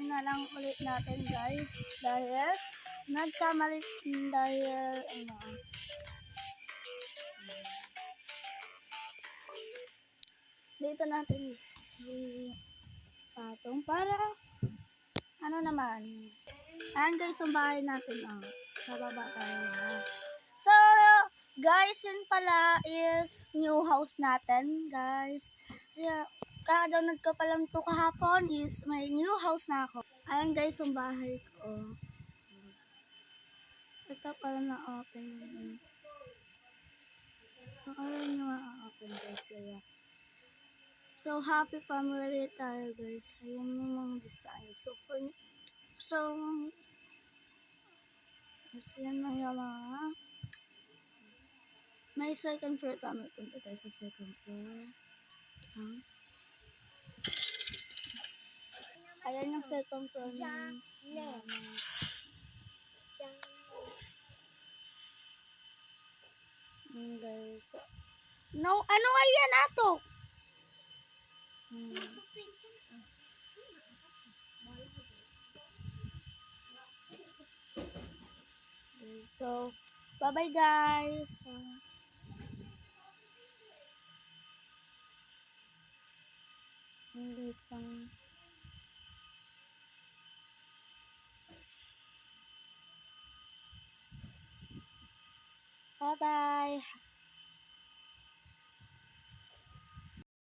na lang ulit natin guys. Dahil nagkamali dahil dito natin si Patong para naman. Ayan guys, yung bahay natin. Sa baba tayo. So, guys, yun pala is new house natin, guys. Kaya, kaka-download ko pa lang ito kahapon is may new house na ako. Ayan guys, yung bahay ko. Ito pala na-open. Ayan yung na-open guys. Kaya. So, happy family tayo guys. Ayan yung mga design. Yan na yung mga may second floor kami. Punta tayo sa second floor. Ayan yung second floor na guys. No, ano nga yan ato? So, bye-bye guys. Bye-bye.